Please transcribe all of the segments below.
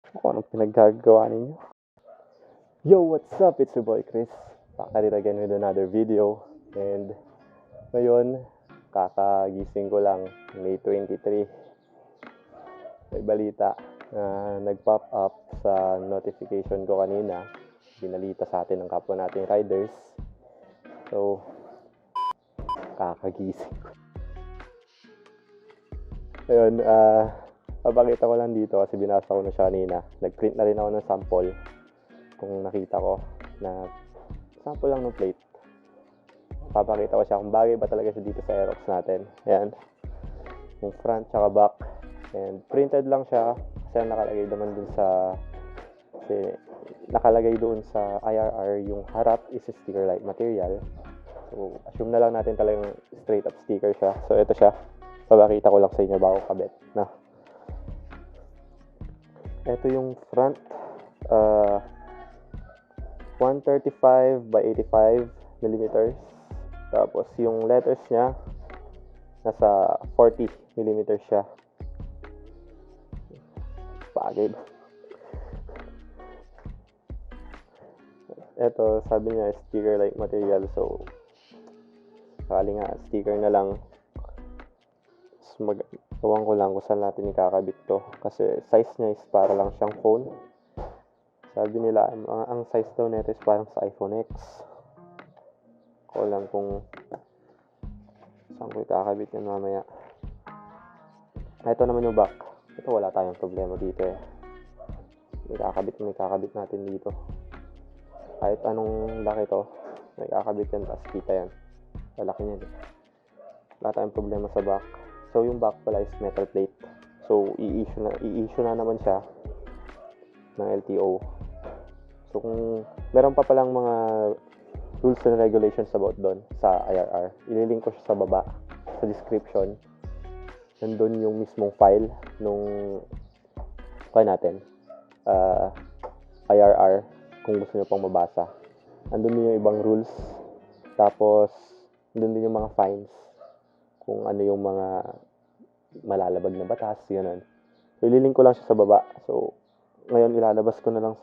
Kung anong pinaggagawa ninyo. Yo, what's up? It's your boy Chris. Back at it again with another video. And ngayon, kakagising ko lang, May 23. May balita na nag-pop up sa notification ko kanina. Binalita sa atin ng kapwa nating riders. So, kakagising ko. Ngayon, papakita ko lang dito kasi binasa ko na siya kanina. Nag-print na rin ako ng sample. Kung nakita ko na sample lang ng plate. Papakita ko siya kung bagay ba talaga siya dito sa Aerox natin. Ayan. Yung front tsaka back. And printed lang siya kasi nakalagay naman dun sa nakalagay doon sa IRR yung harap is sticker like material. So, assume na lang natin talagang straight up sticker siya. So, ito siya. Papakita ko lang sa inyo bago kabit. Na. Ito yung front. 135 by 85 millimeters. Tapos yung letters niya nasa 40 millimeters siya. Bagay ba? Ito, sabi niya sticker like material. So, sakali nga sticker na lang. Gawin ko lang kung saan natin ikakabit to. Kasi size niya is para lang siyang phone. Sabi nila, ang size daw nito is parang sa iPhone X. Ko lang kung saan ko ikakabit yan mamaya. Ito naman yung back. Ito wala tayong problema dito eh. May kakabit natin dito. Kahit anong laki to, may kakabit yan, tapos kita yan. Lalaki niyan eh. Wala tayong problema sa back. So yung back pala is metal plate. So i-issue na naman siya ng LTO. So kung meron pa palang mga rules and regulations about doon sa IRR, ililink ko siya sa baba sa description. Nandun yung mismong file nung natin IRR kung gusto nyo pang mabasa. Nandun din yung ibang rules, tapos nandun din yung mga fines kung ano yung mga malalabag na batas, ganun. So, ililink ko lang siya sa baba. So, ngayon ilalabas ko na lang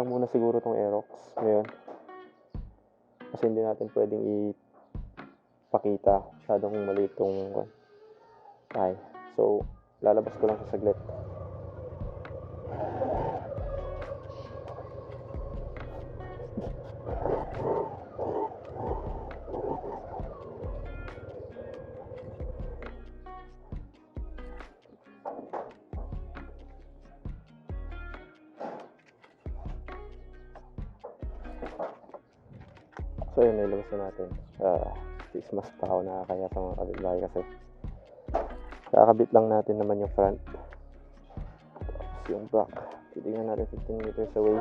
muna siguro tong Aerox ngayon. Kasi hindi natin pwedeng ipakita. Masyadong maliit tong So, lalabas ko lang siya saglit. So, yun, nilabas na natin. Mas pa ako nakakaya sa mga kapitbahay kasi kakabit lang natin naman yung front. Tapos yung back, titignan natin 15 meters away.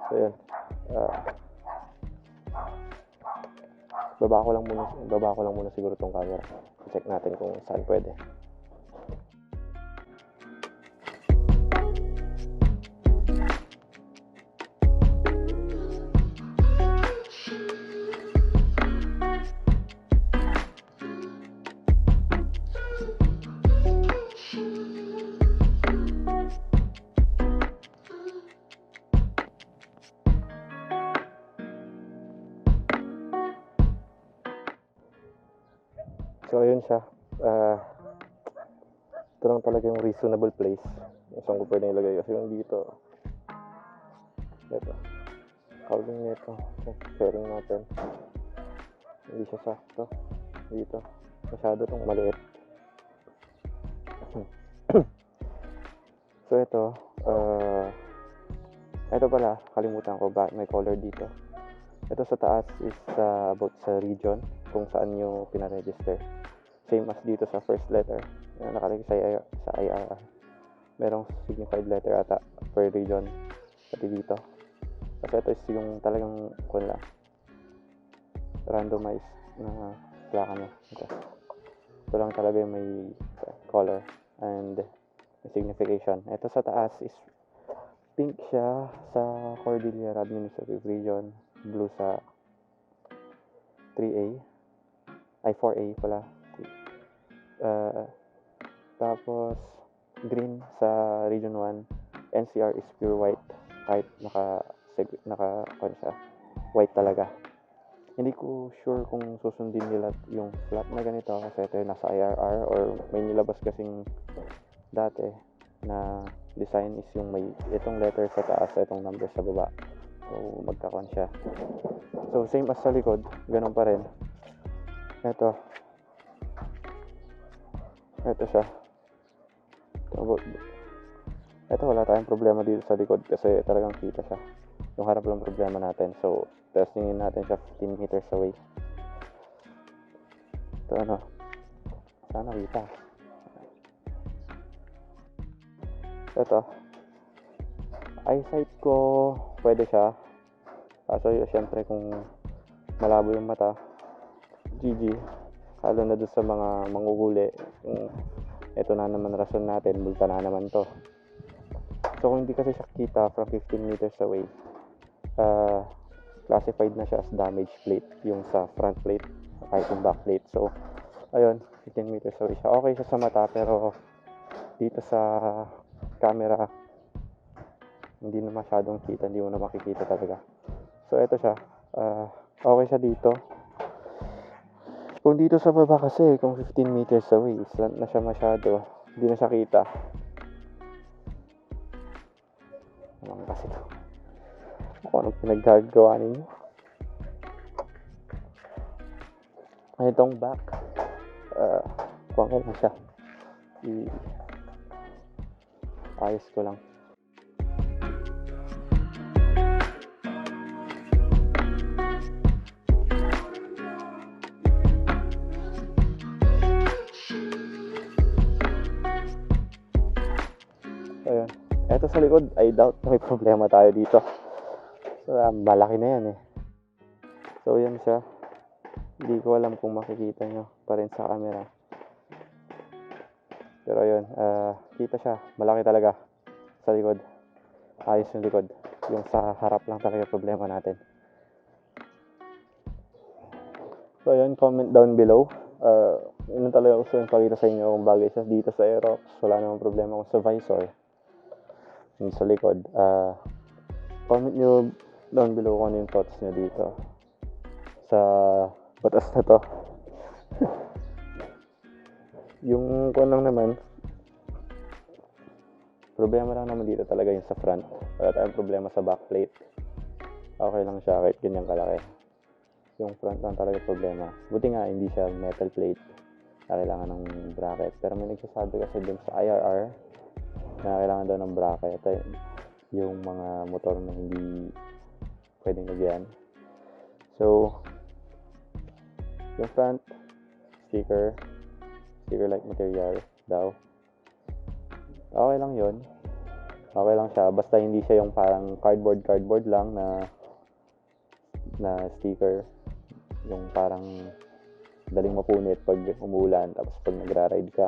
So, yun. Baba ko lang muna siguro tong camera. Check natin kung saan pwede. So, ayun siya. Ito lang talaga yung reasonable place. Saan ko pwede ilagay. Kasi yung dito, ito. Cowling nito. Sharing natin. Hindi siya sakto. Dito. Masyado itong maliit. So, ito. Ito pala. Kalimutan ko ba may color dito. Ito sa taas is about sa region. Kung saan nyo pinaregister. Same as dito sa first letter. Nakalagay sa IRR. Merong signified letter ata per region. Pati dito. Kasi ito is yung talagang randomized na plaka niya. Ito lang talaga yung may color and signification. Ito sa taas is pink siya sa Cordillera Administrative Region. Blue sa 3A. 4A pala. Tapos green sa region 1. NCR is pure white kahit naka ano siya, white talaga. Hindi ko sure kung susundin nila yung flat na ganito kasi ito yung nasa IRR or may nilabas kasing dati na design is yung may itong letter sa taas, itong number sa baba. So magkakon siya. So same as sa likod, ganun pa rin. Ito siya. Ito wala tayong problema dito sa likod kasi talagang kita siya. Yung harap lang problema natin. So testingin natin siya 15 meters away. Ito ano, sana kita. Ito, eyesight ko pwede siya. Kaso syempre kung malabo yung mata, GG. Lalo na doon sa mga manguhuli, ito na naman rason natin, multa na naman to. So kung hindi kasi siya kita from 15 meters away, classified na siya as damage plate, yung sa front plate, kahit yung back plate. So ayun, 15 meters away siya. Okay siya sa mata, pero dito sa camera, hindi na masyadong kita, hindi mo na makikita talaga. So ito siya, okay siya dito. Kung dito sa baba kasi, kung 15 meters away, slant na siya masyado, hindi na siya kita. Ano kasi ito? Kung anong pinaggagawa ninyo? Itong back, kung ano siya, ayos ko lang. Ayun. Eto sa likod, I doubt may problema tayo dito. So, malaki na yan eh. So, yan siya. Hindi ko alam kung makikita nyo pa rin sa camera. Pero ayun, kita siya. Malaki talaga sa likod. Ayos yung likod. Yung sa harap lang talaga problema natin. So, ayun, comment down below. Yun talaga gusto yung pakita sa inyo kung bagay siya dito sa Aerox. Wala namang problema kung sa visor. Yung sa likod. Comment nyo down below kung ano yung thoughts nyo dito sa batas na to. Yung kung lang naman, problema lang naman dito talaga yung sa front. Wala tayong problema sa backplate. Okay lang siya kahit ganyan kalaki. Yung front lang talaga problema. Buti nga hindi siya metal plate na kailangan ng bracket. Pero may nagsasabi kasi dun sa IRR na kailangan daw ng bracket. Yung mga motor na hindi pwedeng lagyan. So, yung front, sticker like material daw. Okay lang yun. Okay lang siya. Basta hindi siya yung parang cardboard lang na sticker. Yung parang daling mapunit pag umuulan. Tapos pag nagra-ride ka,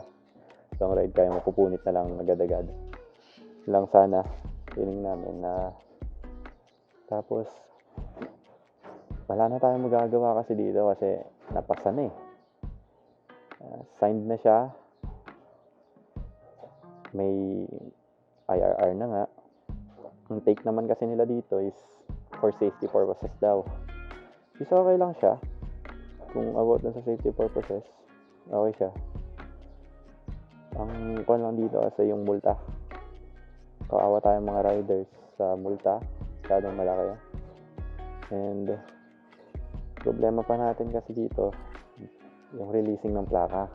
long ride ka, yung mapupunit na lang agad-agad. Lang sana. Feeling namin na tapos wala na tayong magagawa kasi dito kasi napasa na eh. Signed na siya. May IRR na nga. Ang take naman kasi nila dito is for safety purposes daw. Is okay lang siya. Kung about na sa safety purposes, okay siya. Ang kung lang dito kasi yung multa. Kaawa tayong mga riders sa multa. Masyadong malaki. And problema pa natin kasi dito yung releasing ng plaka.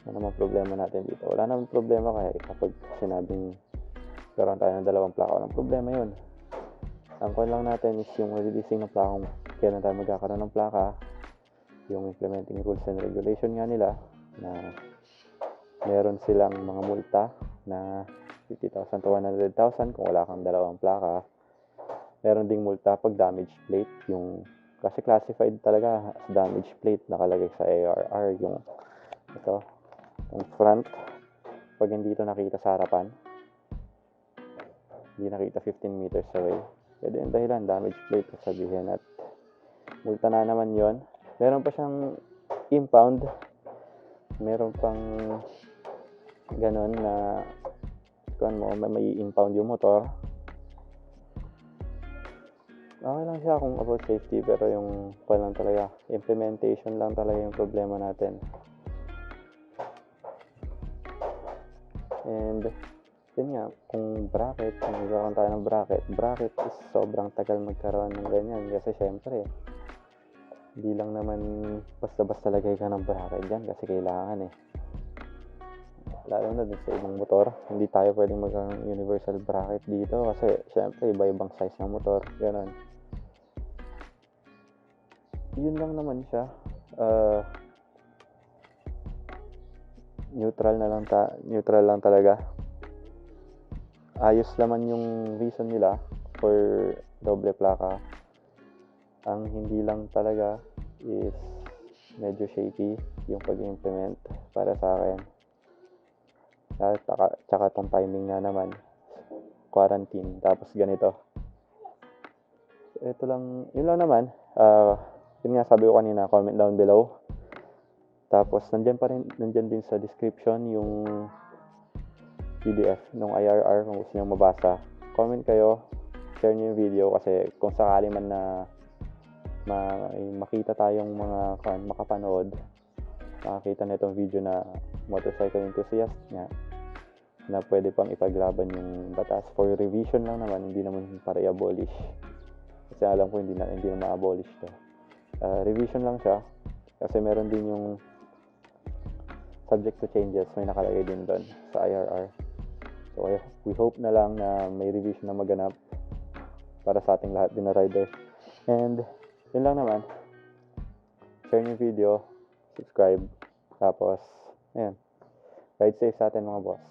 Ano naman problema natin dito? Wala namang problema kapag sinabing karoon tayo ng dalawang plaka. Walang problema yun. Ang kung lang natin is yung releasing ng plaka. Kailan tayo magkakaroon ng plaka. Yung implementing rules and regulation nga nila na meron silang mga multa na 50,000 to 100,000 kung wala kang dalawang plaka. Meron ding multa pag damage plate. Yung kasi classified talaga as damage plate nakalagay sa ARR yung ito, yung front. Pag hindi ito nakita sa harapan, hindi nakita 15 meters away, pwede yung dahilan damage plate at sabihin at multa na naman yon. Meron pa siyang impound, meron pang ganun na kung mo may impound yung motor. Okay lang siya kung about safety, pero yung lang talaga, implementation lang talaga yung problema natin. And yun nga, kung magkaroon tayo ng bracket is sobrang tagal magkaroon ng ganyan, kasi syempre hindi lang naman basta-basta lagay ka ng bracket dyan, kasi kailangan lalo na din sa ibang motor, hindi tayo pwedeng magkaroon ng universal bracket dito kasi syempre iba-ibang size ng motor, ganun. Yun lang naman siya. Neutral lang talaga. Ayos naman yung reason nila for doble plaka. Ang hindi lang talaga is medyo shaky yung pag-implement para sa akin. Tsaka tong timing nga naman, quarantine, tapos ganito. So, yun lang naman. Yun nga, sabi ko kanina, comment down below. Tapos nandyan din sa description yung PDF ng IRR kung gusto nyo mabasa. Comment kayo, share nyo yung video, kasi kung sakali man na makita tayong mga makapanood, makakita na itong video na motorcycle enthusiast nga, na pwede pang ipaglaban yung batas. For revision lang naman, hindi naman para i-abolish. Kasi alam ko hindi na ma-abolish to. Revision lang siya, kasi meron din yung subject to changes, may nakalagay din doon sa IRR. So we hope na lang na may revision na maganap para sa ating lahat din na rider. And yun lang naman, share yung video, subscribe, tapos ayan, ride safe sa atin mga boss.